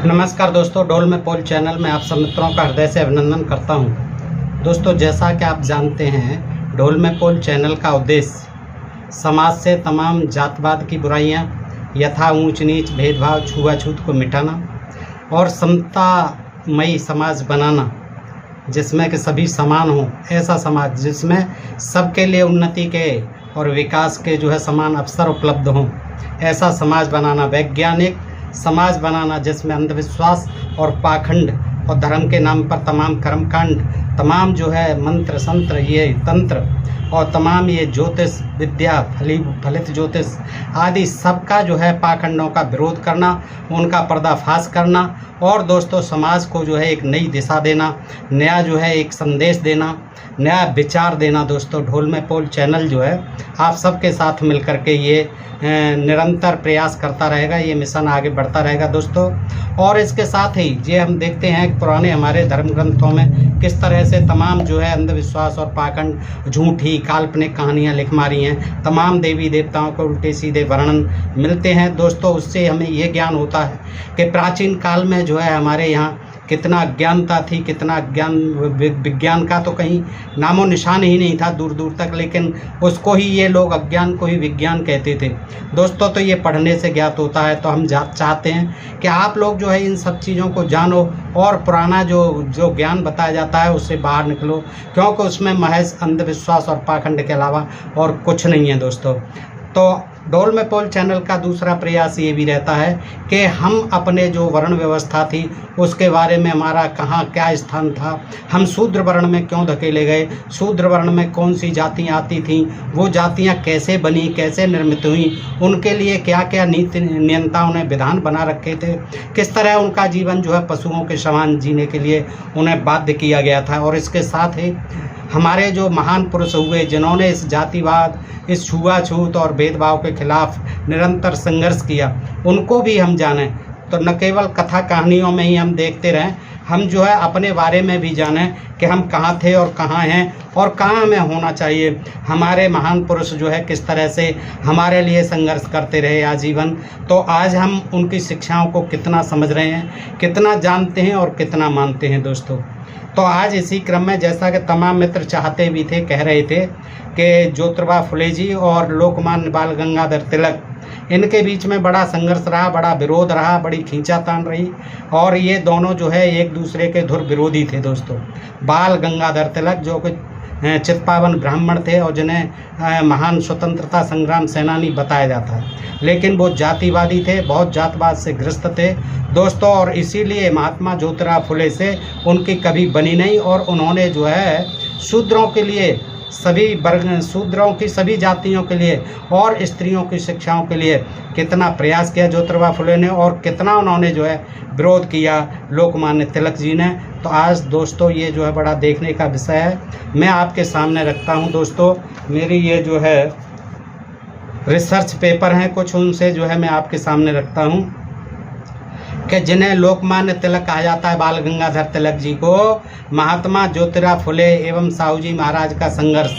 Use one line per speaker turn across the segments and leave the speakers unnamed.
नमस्कार दोस्तों, डोल में पोल चैनल में आप सब मित्रों का हृदय से अभिनंदन करता हूं। दोस्तों, जैसा कि आप जानते हैं, डोल में पोल चैनल का उद्देश्य समाज से तमाम जातवाद की बुराइयां यथा ऊंच नीच भेदभाव छुआछूत को मिटाना और समतामयी समाज बनाना, जिसमें कि सभी समान हों। ऐसा समाज जिसमें सबके लिए उन्नति के और विकास के समान अवसर उपलब्ध हों, ऐसा समाज बनाना। वैज्ञानिक समाज बनाना जिसमें अंधविश्वास और पाखंड और धर्म के नाम पर तमाम कर्मकांड, तमाम मंत्र संत्र, ये तंत्र और तमाम ये ज्योतिष विद्या, फलित ज्योतिष आदि सबका पाखंडों का विरोध करना, उनका पर्दाफाश करना और दोस्तों समाज को एक नई दिशा देना, नया एक संदेश देना, नया विचार देना। दोस्तों, ढोल में पोल चैनल आप सबके साथ मिलकर के ये निरंतर प्रयास करता रहेगा, ये मिशन आगे बढ़ता रहेगा दोस्तों। और इसके साथ ही ये हम देखते हैं कि पुराने हमारे धर्म ग्रंथों में किस तरह से तमाम अंधविश्वास और पाखंड, झूठी काल्पनिक कहानियाँ लिख मारी हैं। तमाम देवी देवताओं को उल्टे सीधे वर्णन मिलते हैं दोस्तों। उससे हमें ये ज्ञान होता है कि प्राचीन काल में हमारे यहाँ कितना अज्ञानता थी, कितना अज्ञान, विज्ञान का तो कहीं नामो निशान ही नहीं था दूर दूर तक, लेकिन उसको ही ये लोग, अज्ञान को ही विज्ञान कहते थे दोस्तों। तो ये पढ़ने से ज्ञात होता है। तो हम चाहते हैं कि आप लोग इन सब चीज़ों को जानो और पुराना जो ज्ञान बताया जाता है उससे बाहर निकलो, क्योंकि उसमें महज अंधविश्वास और पाखंड के अलावा और कुछ नहीं है दोस्तों। तो डोल में पोल चैनल का दूसरा प्रयास ये भी रहता है कि हम अपने जो वर्ण व्यवस्था थी उसके बारे में हमारा कहाँ क्या स्थान था, हम शूद्र वर्ण में क्यों धकेले गए, शूद्र वर्ण में कौन सी जातियाँ आती थीं, वो जातियाँ कैसे बनी, कैसे निर्मित हुई, उनके लिए क्या क्या नीति नियंताओं ने विधान बना रखे थे, किस तरह उनका जीवन पशुओं के समान जीने के लिए उन्हें बाध्य किया गया था। और इसके साथ ही हमारे जो महान पुरुष हुए जिन्होंने इस जातिवाद, इस छुआछूत और भेदभाव के खिलाफ निरंतर संघर्ष किया, उनको भी हम जानें। तो न केवल कथा कहानियों में ही हम देखते रहें, हम अपने बारे में भी जानें कि हम कहाँ थे और कहाँ हैं और कहाँ हमें होना चाहिए। हमारे महान पुरुष किस तरह से हमारे लिए संघर्ष करते रहे आजीवन। तो आज हम उनकी शिक्षाओं को कितना समझ रहे हैं, कितना जानते हैं और कितना मानते हैं दोस्तों। तो आज इसी क्रम में, जैसा कि तमाम मित्र चाहते भी थे, कह रहे थे कि ज्योतिबा फुले जी और लोकमान्य बाल गंगाधर तिलक, इनके बीच में बड़ा संघर्ष रहा, बड़ा विरोध रहा, बड़ी खींचातान रही और ये दोनों एक दूसरे के धुर विरोधी थे दोस्तों। बाल गंगाधर तिलक जो कि चित्पावन ब्राह्मण थे और जिन्हें महान स्वतंत्रता संग्राम सेनानी बताया जाता है, लेकिन वो जातिवादी थे, बहुत जातवाद से ग्रस्त थे दोस्तों। और इसीलिए महात्मा ज्योतिराव फुले से उनकी कभी बनी नहीं और उन्होंने शूद्रों के लिए, सभी वर्ग, शूद्रों की सभी जातियों के लिए और स्त्रियों की शिक्षाओं के लिए कितना प्रयास किया ज्योतिबा फुले ने और कितना उन्होंने विरोध किया लोकमान्य तिलक जी ने। तो आज दोस्तों ये बड़ा देखने का विषय है, मैं आपके सामने रखता हूँ दोस्तों। मेरी ये रिसर्च पेपर हैं कुछ, उनसे मैं आपके सामने रखता हूँ कि जिन्हें लोकमान्य तिलक कहा जाता है, बाल गंगाधर तिलक जी को महात्मा ज्योतिराव फुले एवं साहू जी महाराज का संघर्ष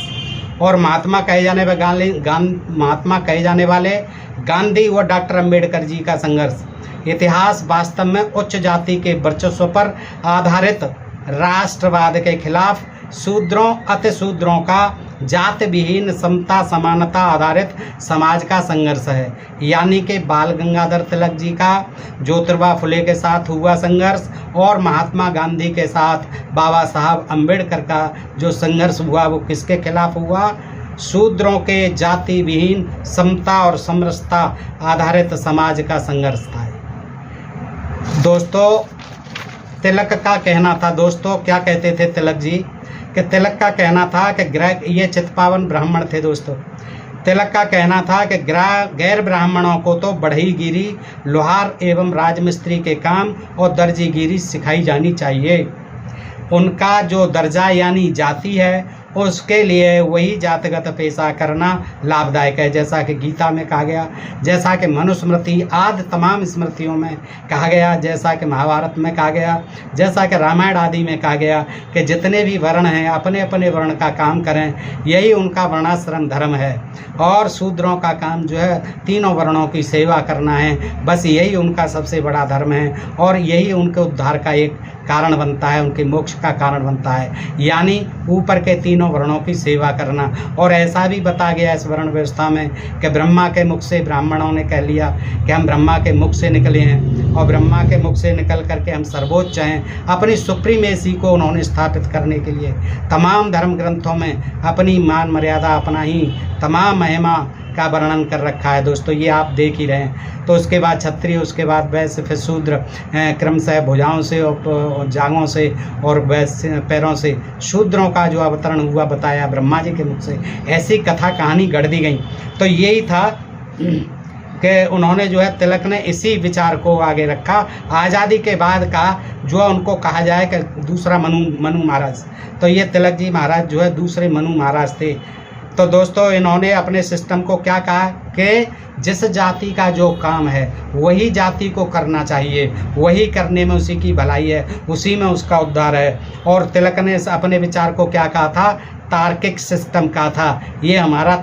और महात्मा कहे जाने वाले गांधी व डॉक्टर अंबेडकर जी का संघर्ष, इतिहास वास्तव में उच्च जाति के वर्चस्व पर आधारित राष्ट्रवाद के खिलाफ शूद्रों, अति शूद्रों का जात विहीन समता समानता आधारित समाज का संघर्ष है। यानी कि बाल गंगाधर तिलक जी का ज्योतिबा फुले के साथ हुआ संघर्ष और महात्मा गांधी के साथ बाबा साहब अंबेडकर का जो संघर्ष हुआ वो किसके खिलाफ हुआ? शूद्रों के जाति विहीन समता और समरसता आधारित समाज का संघर्ष था दोस्तों। तिलक का कहना था दोस्तों, क्या कहते थे तिलक जी कि तिलक का कहना था कि ये चित्पावन ब्राह्मण थे दोस्तों। तिलक का कहना था कि गैर ब्राह्मणों को तो बढ़ईगिरी, लोहार एवं राजमिस्त्री के काम और दर्जीगिरी सिखाई जानी चाहिए। उनका जो दर्जा यानी जाति है उसके लिए वही जातिगत पेशा करना लाभदायक है, जैसा कि गीता में कहा गया, जैसा कि मनुस्मृति आदि तमाम स्मृतियों में कहा गया, जैसा कि महाभारत में कहा गया, जैसा कि रामायण आदि में कहा गया कि जितने भी वर्ण हैं अपने अपने वर्ण का काम करें, यही उनका वर्णाश्रम धर्म है। और शूद्रों का काम जो है तीनों वर्णों की सेवा करना है, बस यही उनका सबसे बड़ा धर्म है और यही उनके उद्धार का एक कारण बनता है, उनके मोक्ष का कारण बनता है, यानी ऊपर के तीनों वर्णों की सेवा करना। और ऐसा भी बता गया इस वर्ण व्यवस्था में कि ब्रह्मा के मुख से ब्राह्मणों ने कह लिया कि हम ब्रह्मा के मुख से निकले हैं और ब्रह्मा के मुख से निकल करके हम सर्वोच्च हैं। अपनी सुप्रीमेसी को उन्होंने स्थापित करने के लिए तमाम धर्म ग्रंथों में अपनी मान मर्यादा, अपना ही तमाम महिमा का वर्णन कर रखा है दोस्तों, ये आप देख ही रहे हैं। तो उसके बाद क्षत्रिय, उसके बाद वैश्य, फिर शूद्र, क्रमशः भुजाओं से और जांघों से और वैश्य पैरों से शूद्रों का जो अवतरण हुआ बताया ब्रह्मा जी के मुख से। ऐसी कथा कहानी गढ़ दी गई। तो यही था कि उन्होंने जो है तिलक ने इसी विचार को आगे रखा। आज़ादी के बाद का जो उनको कहा जाए कि दूसरा मनु महाराज, तो ये तिलक जी महाराज जो है दूसरे मनु महाराज थे। तो दोस्तों इन्होंने अपने सिस्टम को क्या कहा कि जिस जाति का जो काम है वही जाति को करना चाहिए, वही करने में उसी की भलाई है, उसी में उसका उद्धार है। और तिलक ने अपने विचार को क्या कहा था? तार्किक सिस्टम का था। ये हमारा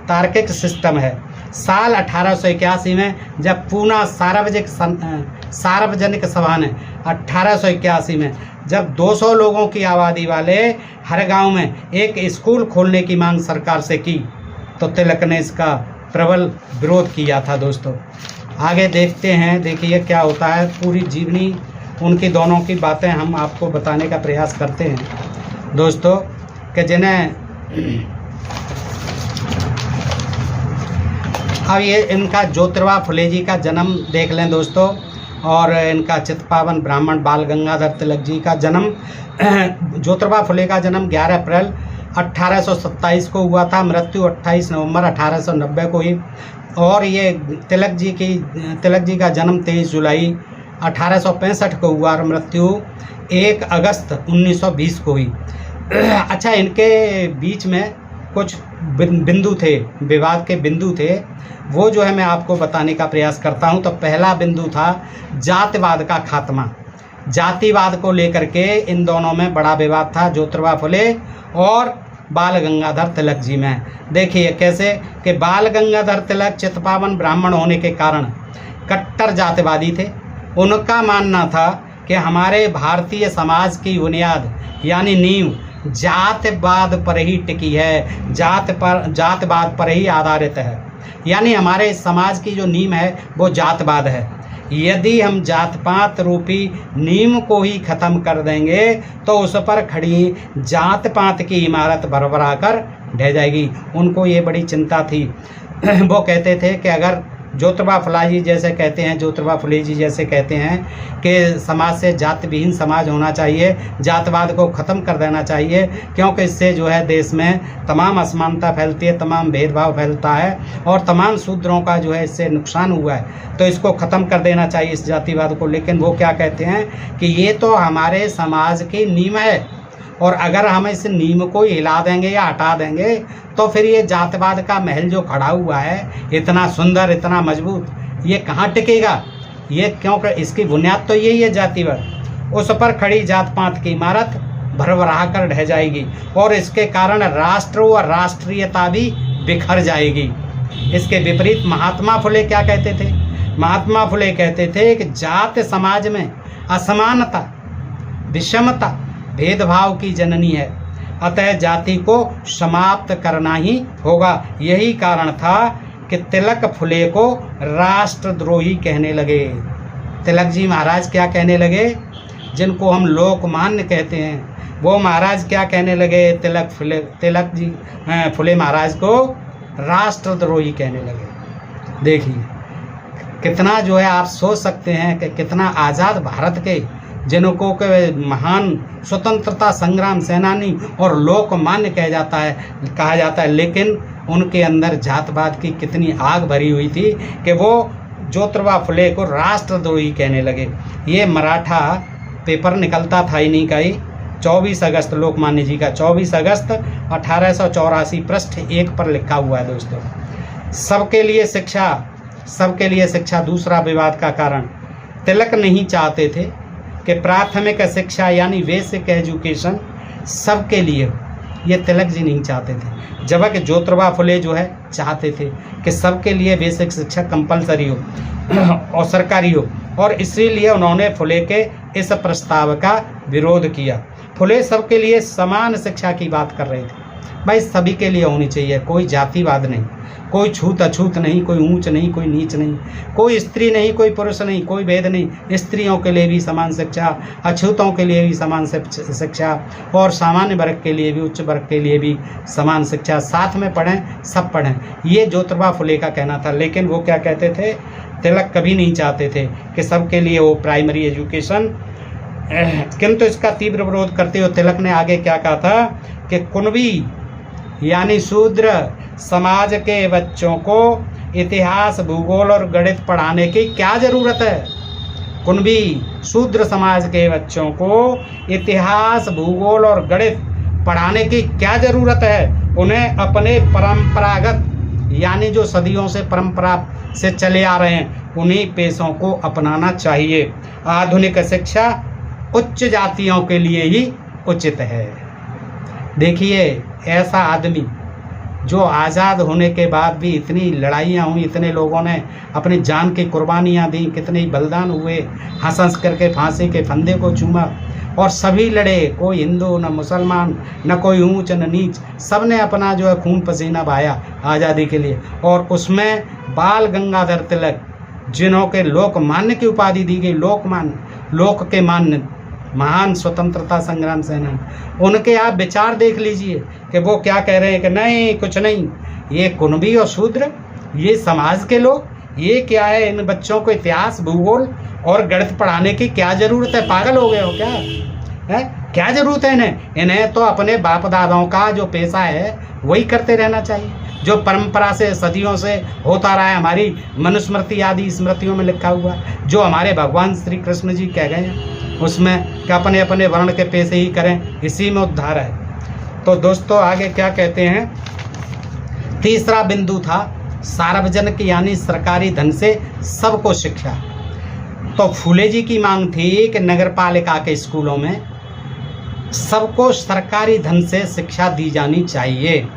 तार्किक सिस्टम है। साल 1881 में जब पूना सार्वजनिक सभा ने 1881 में जब 200 लोगों की आबादी वाले हर गांव में एक स्कूल खोलने की मांग सरकार से की, तो तिलक ने इसका प्रबल विरोध किया था। दोस्तों आगे देखते हैं, देखिए क्या होता है। पूरी जीवनी उनकी दोनों की बातें हम आपको बताने का प्रयास करते हैं दोस्तों, कि जिन्हें अब ये इनका ज्योतिबा फुले जी का जन्म देख लें दोस्तों, और इनका चित्पावन ब्राह्मण बाल गंगाधर तिलक जी का जन्म, ज्योतिबा फुले का जन्म 11 अप्रैल 1827 को हुआ था, मृत्यु 28 नवंबर 1890 को हुई। और ये तिलक जी का जन्म 23 जुलाई 1865 को हुआ और मृत्यु 1 अगस्त 1920 को हुई। अच्छा, इनके बीच में कुछ बिंदु थे, विवाद के बिंदु थे, वो जो है मैं आपको बताने का प्रयास करता हूं। तो पहला बिंदु था जातिवाद का खात्मा। जातिवाद को लेकर के इन दोनों में बड़ा विवाद था, ज्योतिबा फुले और बाल गंगाधर तिलक जी में। देखिए कैसे कि बाल गंगाधर तिलक चित्पावन ब्राह्मण होने के कारण कट्टर जातिवादी थे। उनका मानना था कि हमारे भारतीय समाज की बुनियाद यानी नींव जातवाद पर ही टिकी है, जातवाद पर ही आधारित है, यानी हमारे समाज की जो नींव है वो जातवाद है। यदि हम जात पात रूपी नींव को ही खत्म कर देंगे तो उस पर खड़ी जात पात की इमारत भरभरा कर ढह जाएगी। उनको ये बड़ी चिंता थी। वो कहते थे कि अगर ज्योतिबा फुले जी जैसे कहते हैं कि समाज से जात विहीन समाज होना चाहिए, जातवाद को ख़त्म कर देना चाहिए, क्योंकि इससे जो है देश में तमाम असमानता फैलती है, तमाम भेदभाव फैलता है और तमाम शूद्रों का जो है इससे नुकसान हुआ है, तो इसको ख़त्म कर देना चाहिए इस जातिवाद को। लेकिन वो क्या कहते हैं कि ये तो हमारे समाज की नींव है और अगर हम इस नींव को हिला देंगे या हटा देंगे तो फिर ये जातवाद का महल जो खड़ा हुआ है इतना सुंदर, इतना मजबूत, ये कहाँ टिकेगा? ये क्योंकि इसकी बुनियाद तो यही है जातिवाद। उस पर खड़ी जात पात की इमारत भरभरा कर ढह जाएगी और इसके कारण राष्ट्र व राष्ट्रीयता भी बिखर जाएगी। इसके विपरीत महात्मा फुले क्या कहते थे? महात्मा फुले कहते थे कि जात समाज में असमानता, विषमता, भेदभाव की जननी है, अतः जाति को समाप्त करना ही होगा। यही कारण था कि तिलक फुले को राष्ट्रद्रोही कहने लगे। तिलक जी महाराज क्या कहने लगे? जिनको हम लोकमान्य कहते हैं वो महाराज क्या कहने लगे? तिलक जी फुले महाराज को राष्ट्रद्रोही कहने लगे। देखिए कितना जो है, आप सोच सकते हैं कि कितना आज़ाद भारत के जिनको के महान स्वतंत्रता संग्राम सेनानी और लोकमान्य कहा जाता है, लेकिन उनके अंदर जातवाद की कितनी आग भरी हुई थी कि वो ज्योतिबा फुले को राष्ट्रद्रोही कहने लगे। ये मराठा पेपर निकलता था इन्हीं का ही, 24 अगस्त लोकमान्य जी का 24 अगस्त 1884 पृष्ठ 1 पर लिखा हुआ है दोस्तों। सबके लिए शिक्षा दूसरा विवाद का कारण। तिलक नहीं चाहते थे कि प्राथमिक शिक्षा यानी बेसिक एजुकेशन सबके लिए हो, ये तिलक जी नहीं चाहते थे। जबकि ज्योतिबा फुले जो है चाहते थे कि सबके लिए बेसिक शिक्षा कंपलसरी हो और सरकारी हो, और इसीलिए उन्होंने फुले के इस प्रस्ताव का विरोध किया। फुले सबके लिए समान शिक्षा की बात कर रहे थे। भाई सभी के लिए होनी चाहिए, कोई जातिवाद नहीं, कोई छूत अछूत नहीं, कोई ऊंच नहीं, कोई नीच नहीं, कोई स्त्री नहीं, कोई पुरुष नहीं, कोई भेद नहीं। स्त्रियों के लिए भी समान शिक्षा, अछूतों के लिए भी समान शिक्षा, और सामान्य वर्ग के लिए भी, उच्च वर्ग के लिए भी समान शिक्षा। साथ में पढ़ें, सब पढ़ें, ये ज्योतिबा फुले का कहना था। लेकिन वो क्या कहते थे, तिलक कभी नहीं चाहते थे कि सबके लिए वो प्राइमरी एजुकेशन। किंतु इसका तीव्र विरोध करते हुए तिलक ने आगे क्या कहा था कि कुणबी यानी शूद्र समाज के बच्चों को इतिहास, भूगोल और गणित पढ़ाने की क्या ज़रूरत है। कुणबी शूद्र समाज के बच्चों को इतिहास, भूगोल और गणित पढ़ाने की क्या ज़रूरत है। उन्हें अपने परंपरागत यानी जो सदियों से परंपरा से चले आ रहे हैं उन्हीं पेशों को अपनाना चाहिए। आधुनिक शिक्षा उच्च जातियों के लिए ही उचित है। देखिए, ऐसा आदमी जो आज़ाद होने के बाद भी इतनी लड़ाइयाँ हुई, इतने लोगों ने अपनी जान की कुर्बानियाँ दी, कितने बलिदान हुए, हंस हंस करके फांसी के फंदे को चूमा, और सभी लड़े, कोई हिंदू न मुसलमान, न कोई ऊंच न नीच, सब ने अपना जो है खून पसीना बहाया आज़ादी के लिए। और उसमें बाल गंगाधर तिलक, जिन्हों के लोकमान्य की उपाधि दी गई, लोक के मान्य महान स्वतंत्रता संग्राम सेनानी, उनके आप विचार देख लीजिए कि वो क्या कह रहे हैं कि नहीं, कुछ नहीं, ये कुणबी और शूद्र, ये समाज के लोग, ये क्या है, इन बच्चों को इतिहास, भूगोल और गणित पढ़ाने की क्या ज़रूरत है। पागल हो गए हो क्या है? क्या ज़रूरत है इन्हें तो अपने बाप दादाओं का जो पेशा है वही करते रहना चाहिए, जो परंपरा से सदियों से होता रहा है, हमारी मनुस्मृति आदि स्मृतियों में लिखा हुआ, जो हमारे भगवान श्री कृष्ण जी कह गए हैं उसमें कि अपने अपने वर्ण के पेशे ही करें, इसी में उद्धार है। तो दोस्तों आगे क्या कहते हैं, तीसरा बिंदु था सार्वजनिक यानी सरकारी धन से सबको शिक्षा। तो फूले जी की मांग थी कि नगर पालिका के स्कूलों में सबको सरकारी धन से शिक्षा दी जानी चाहिए।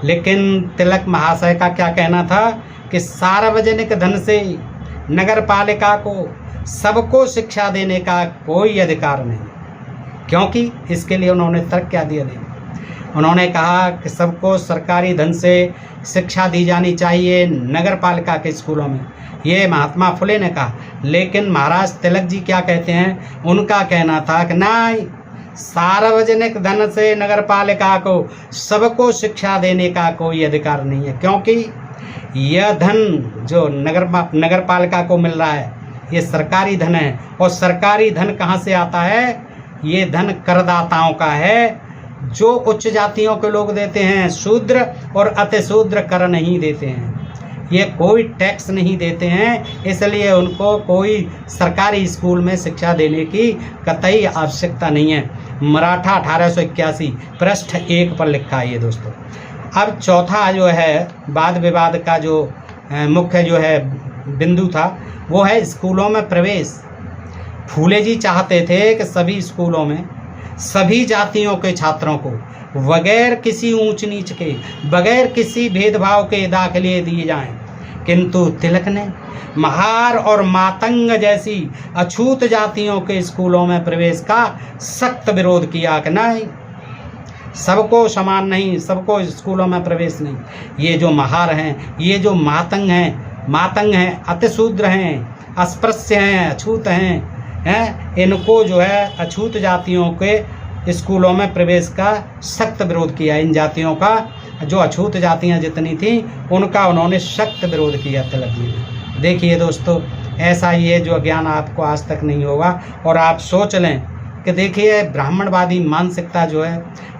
लेकिन तिलक महाशय का क्या कहना था कि सार्वजनिक धन से नगर पालिका को सबको शिक्षा देने का कोई अधिकार नहीं, क्योंकि इसके लिए उन्होंने तर्क क्या दिया। उन्होंने कहा कि सबको सरकारी धन से शिक्षा दी जानी चाहिए नगर पालिका के स्कूलों में, ये महात्मा फुले ने कहा। लेकिन महाराज तिलक जी क्या कहते हैं, उनका कहना था कि नहीं, सार्वजनिक धन से नगर पालिका को सबको शिक्षा देने का कोई अधिकार नहीं है, क्योंकि यह धन जो नगर पालिका को मिल रहा है ये सरकारी धन है। और सरकारी धन कहाँ से आता है, ये धन करदाताओं का है, जो उच्च जातियों के लोग देते हैं। शूद्र और अतिशूद्र कर नहीं देते हैं, ये कोई टैक्स नहीं देते हैं, इसलिए उनको कोई सरकारी स्कूल में शिक्षा देने की कतई आवश्यकता नहीं है। मराठा 1881 पृष्ठ 1 पर लिखा है ये दोस्तों। अब चौथा जो है वाद विवाद का जो मुख्य जो है बिंदु था वो है स्कूलों में प्रवेश। फूले जी चाहते थे कि सभी स्कूलों में सभी जातियों के छात्रों को बगैर किसी ऊंच नीच के, बगैर किसी भेदभाव के दाखिले दिए जाएं। किंतु तिलक ने महार और मातंग जैसी अछूत जातियों के स्कूलों में प्रवेश का सख्त विरोध किया कि नहीं, सबको समान नहीं, सबको स्कूलों में प्रवेश नहीं। ये जो महार हैं, ये जो मातंग हैं, अतिशूद्र हैं, अस्पृश्य हैं, अछूत हैं, इनको जो है अछूत जातियों के स्कूलों में प्रवेश का सख्त विरोध किया। इन जातियों का, जो अछूत जातियां जितनी थीं उनका उन्होंने सख्त विरोध किया तिलक जी ने। देखिए दोस्तों, ऐसा ये जो ज्ञान आपको आज तक नहीं होगा, और आप सोच लें कि देखिए ब्राह्मणवादी मानसिकता जो है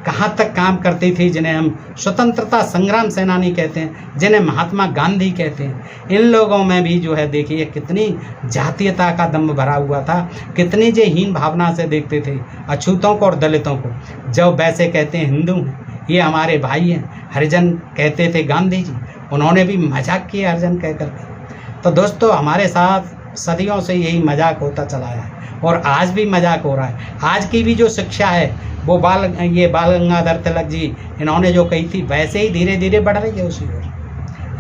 कहाँ तक काम करती थी, जिन्हें हम स्वतंत्रता संग्राम सेनानी कहते हैं, जिन्हें महात्मा गांधी कहते हैं। इन लोगों में भी जो है देखिए कितनी जातीयता का दम्भ भरा हुआ था, कितनी जे हीन भावना से देखते थे अछूतों को और दलितों को। जब वैसे कहते हैं हिंदू हैं, ये हमारे भाई हैं, हरिजन कहते थे गांधी जी, उन्होंने भी मजाक किया हरिजन कह करके। तो दोस्तों हमारे साथ सदियों से यही मजाक होता चला है और आज भी मजाक हो रहा है। आज की भी जो शिक्षा है वो बाल गंगाधर तिलक जी इन्होंने जो कही थी वैसे ही धीरे धीरे बढ़ रही है उसी ओर।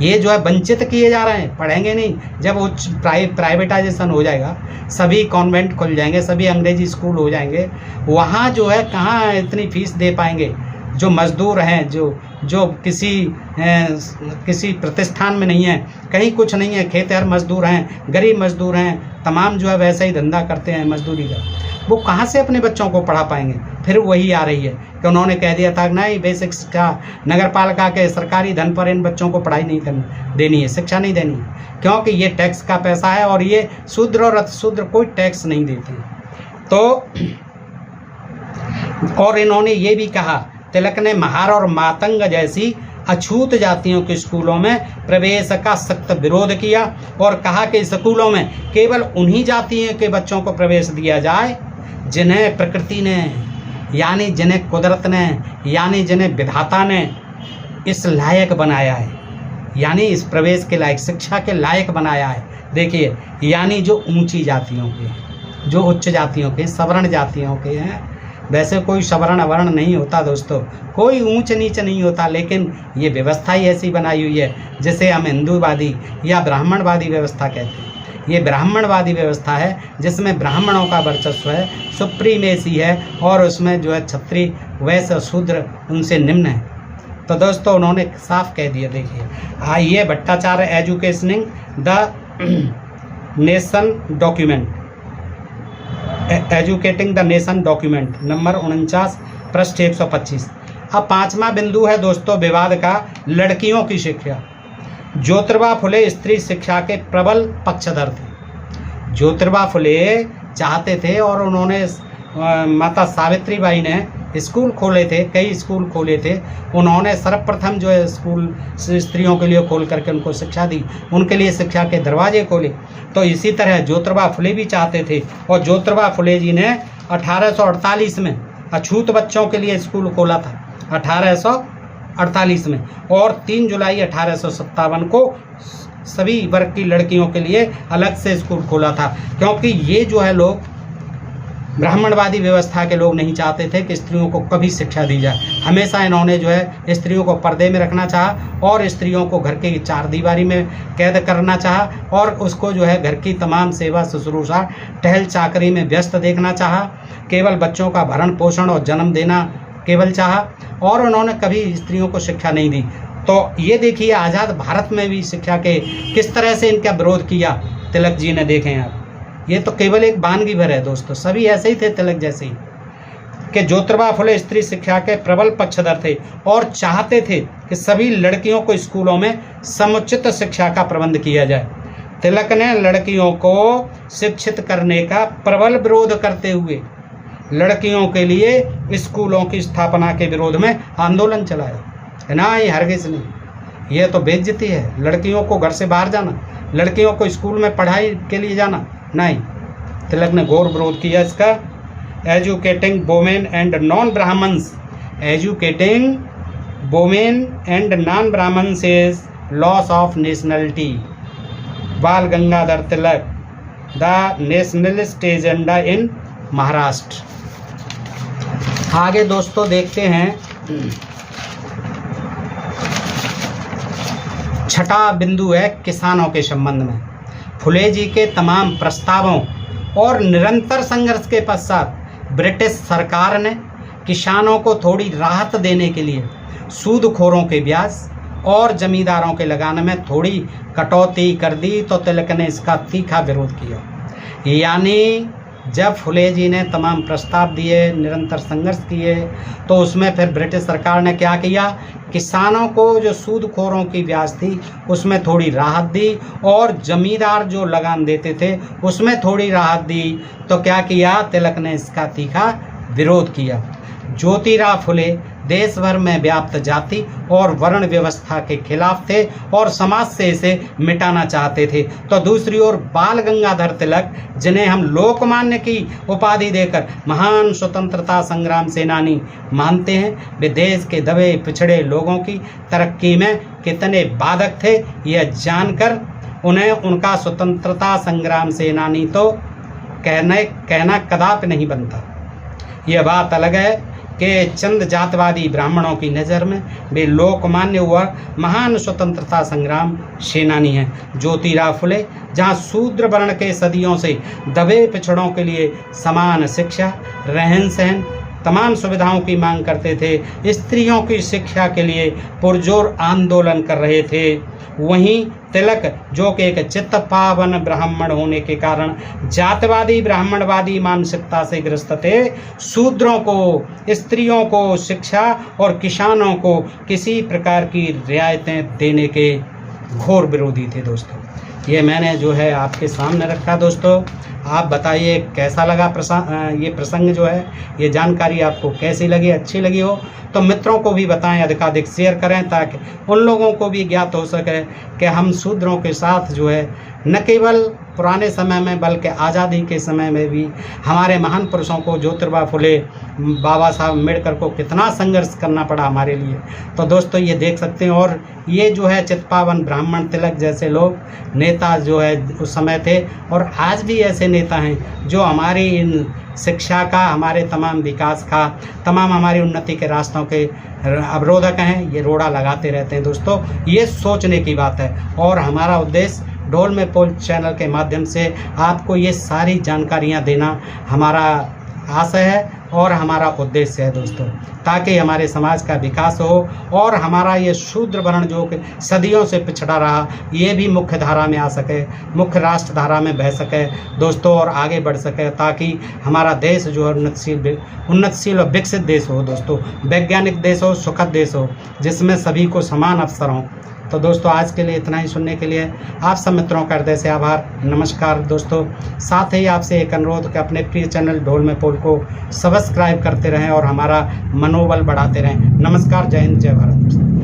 ये जो है वंचित किए जा रहे हैं, पढ़ेंगे नहीं। जब उच्च प्राइवेटाइजेशन हो जाएगा, सभी कॉन्वेंट खुल जाएंगे, सभी अंग्रेजी स्कूल हो जाएंगे, वहाँ जो है कहाँ इतनी फीस दे पाएंगे। जो मज़दूर हैं, जो किसी प्रतिष्ठान में नहीं है, कहीं कुछ नहीं है, खेतिहर मज़दूर हैं, गरीब मज़दूर हैं, तमाम जो है वैसे ही धंधा करते हैं मजदूरी का, वो कहाँ से अपने बच्चों को पढ़ा पाएंगे। फिर वही आ रही है कि उन्होंने कह दिया था नहीं बेसिक शिक्षा नगर पालिका के सरकारी धन पर इन बच्चों को पढ़ाई नहीं करनी देनी है, शिक्षा नहीं देनी है, क्योंकि ये टैक्स का पैसा है और ये शूद्र और अतिशूद्र कोई टैक्स नहीं देते हैं। तो और इन्होंने ये भी कहा, तिलक ने महार और मातंग जैसी अछूत जातियों के स्कूलों में प्रवेश का सख्त विरोध किया और कहा कि स्कूलों में केवल उन्हीं जातियों के बच्चों को प्रवेश दिया जाए जिन्हें प्रकृति ने, यानी जिन्हें कुदरत ने, यानी जिन्हें विधाता ने इस लायक बनाया है, यानी इस प्रवेश के लायक, शिक्षा के लायक बनाया है। देखिए, यानी जो ऊंची जातियों के, जो उच्च जातियों के, सवर्ण जातियों के हैं। वैसे कोई सवर्ण अवर्ण नहीं होता दोस्तों, कोई ऊंच नीच नहीं होता, लेकिन ये व्यवस्था ही ऐसी बनाई हुई है जिसे हम हिंदूवादी या ब्राह्मणवादी व्यवस्था कहते हैं। ये ब्राह्मणवादी व्यवस्था है जिसमें ब्राह्मणों का वर्चस्व है, सुप्रीमेसी है, और उसमें जो है क्षत्रिय वैश्य शूद्र उनसे निम्न है। तो दोस्तों उन्होंने साफ कह दिया। देखिए, आइए Bhattacharya educationing the nation document, educating the nation document number 49 पृष्ठ 125। अब पांचवा बिंदु है दोस्तों विवाद का, लड़कियों की शिक्षा। ज्योतिबा फुले स्त्री शिक्षा के प्रबल पक्षधर थे। ज्योतिबा फुले चाहते थे और उन्होंने माता सावित्रीबाई ने स्कूल खोले थे, कई स्कूल खोले थे। उन्होंने सर्वप्रथम जो है स्कूल स्त्रियों के लिए खोल करके उनको शिक्षा दी, उनके लिए शिक्षा के दरवाजे खोले। तो इसी तरह ज्योतिबा फुले भी चाहते थे और ज्योतिबा फुले जी ने 1848 में अछूत बच्चों के लिए स्कूल खोला था, 1848 में, और 3 जुलाई 1857 को सभी वर्ग की लड़कियों के लिए अलग से स्कूल खोला था, क्योंकि ये जो है लोग ब्राह्मणवादी व्यवस्था के लोग नहीं चाहते थे कि स्त्रियों को कभी शिक्षा दी जाए। हमेशा इन्होंने जो है स्त्रियों को पर्दे में रखना चाहा और स्त्रियों को घर की 4 दीवारी में कैद करना चाहा और उसको जो है घर की तमाम सेवा शुश्रूषा टहल चाकरी में व्यस्त देखना चाहा, केवल बच्चों का भरण पोषण और जन्म देना केवल चाहा, और उन्होंने कभी स्त्रियों को शिक्षा नहीं दी। तो ये देखिए आज़ाद भारत में भी शिक्षा के किस तरह से इनका विरोध किया तिलक जी ने। देखें आप, ये तो केवल एक वानगी भर है दोस्तों, सभी ऐसे ही थे तिलक जैसे ही, कि ज्योतिबा फुले स्त्री शिक्षा के प्रबल पक्षधर थे और चाहते थे कि सभी लड़कियों को स्कूलों में समुचित शिक्षा का प्रबंध किया जाए। तिलक ने लड़कियों को शिक्षित करने का प्रबल विरोध करते हुए लड़कियों के लिए स्कूलों की स्थापना के विरोध में आंदोलन चलाया। ना, ये हरगिज नहीं, ये तो बेइज्जती है। लड़कियों को घर से बाहर जाना, लड़कियों को स्कूल में पढ़ाई के लिए जाना, नहीं, तिलक ने घोर विरोध किया इसका। Educating women and non Brahmins, educating women and non Brahmins is loss of nationality, Bal Gangadhar Tilak, the nationalist agenda in Maharashtra. आगे दोस्तों देखते हैं, छठा बिंदु है किसानों के संबंध में। फुले जी के तमाम प्रस्तावों और निरंतर संघर्ष के पश्चात ब्रिटिश सरकार ने किसानों को थोड़ी राहत देने के लिए सूदखोरों के ब्याज और जमींदारों के लगान में थोड़ी कटौती कर दी। तो तिलक ने इसका तीखा विरोध किया, यानी जब फुले जी ने तमाम प्रस्ताव दिए, निरंतर संघर्ष किए, तो उसमें फिर ब्रिटिश सरकार ने क्या किया, किसानों को जो सूदखोरों की ब्याज थी उसमें थोड़ी राहत दी, और जमींदार जो लगान देते थे उसमें थोड़ी राहत दी। तो क्या किया, तिलक ने इसका तीखा विरोध किया। ज्योतिराव फुले देश भर में व्याप्त जाति और वर्ण व्यवस्था के खिलाफ थे और समाज से इसे मिटाना चाहते थे। तो दूसरी ओर बाल गंगाधर तिलक, जिन्हें हम लोकमान्य की उपाधि देकर महान स्वतंत्रता संग्राम सेनानी मानते हैं, वे देश के दबे पिछड़े लोगों की तरक्की में कितने बाधक थे, यह जानकर उन्हें उनका स्वतंत्रता संग्राम सेनानी तो कहना कदापि नहीं बनता। यह बात अलग है कि चंद जातवादी ब्राह्मणों की नज़र में वे लोकमान्य हुआ महान स्वतंत्रता संग्राम सेनानी हैं। ज्योतिराव फुले जहां शूद्र वर्ण के सदियों से दबे पिछड़ों के लिए समान शिक्षा, रहन सहन, तमाम सुविधाओं की मांग करते थे, स्त्रियों की शिक्षा के लिए पुरजोर आंदोलन कर रहे थे, वहीं तिलक जो कि एक चित्त पावन ब्राह्मण होने के कारण जातवादी ब्राह्मणवादी मानसिकता से ग्रस्त थे, शूद्रों को, स्त्रियों को शिक्षा और किसानों को किसी प्रकार की रियायतें देने के घोर विरोधी थे। दोस्तों, ये मैंने जो है आपके सामने रखा। दोस्तों, आप बताइए कैसा लगा ये प्रसंग जो है, ये जानकारी आपको कैसी लगी, अच्छी लगी हो तो मित्रों को भी बताएं, अधिकाधिक शेयर करें, ताकि उन लोगों को भी ज्ञात हो सके कि हम शूद्रों के साथ जो है न केवल पुराने समय में बल्कि आज़ादी के समय में भी हमारे महान पुरुषों को, ज्योतिबा फुले, बाबा साहब अम्बेडकर को कितना संघर्ष करना पड़ा हमारे लिए। तो दोस्तों, ये देख सकते हैं। और ये जो है चित्पावन ब्राह्मण तिलक जैसे लोग नेता जो है उस समय थे, और आज भी ऐसे नेता हैं जो हमारी इन शिक्षा का, हमारे तमाम विकास का, तमाम हमारी उन्नति के रास्तों के अवरोधक हैं, ये रोड़ा लगाते रहते हैं। दोस्तों, ये सोचने की बात है, और हमारा उद्देश्य ढोल में पोल चैनल के माध्यम से आपको ये सारी जानकारियाँ देना हमारा आशय है और हमारा उद्देश्य है दोस्तों, ताकि हमारे समाज का विकास हो और हमारा ये शूद्र वर्ण जो कि सदियों से पिछड़ा रहा, ये भी मुख्य धारा में आ सके, मुख्य राष्ट्र धारा में बह सके दोस्तों, और आगे बढ़ सके, ताकि हमारा देश जो है उन्नतशील और विकसित देश हो दोस्तों, वैज्ञानिक देश हो, सुखद देश हो, जिसमें सभी को समान अवसर हों। तो दोस्तों, आज के लिए इतना ही। सुनने के लिए आप सब मित्रों का हृदय से आभार, नमस्कार दोस्तों। साथ ही आपसे एक अनुरोध कि अपने प्रिय चैनल ढोल में पोल को सब्सक्राइब करते रहें और हमारा मनोबल बढ़ाते रहें। नमस्कार, जय हिंद, जय भारत।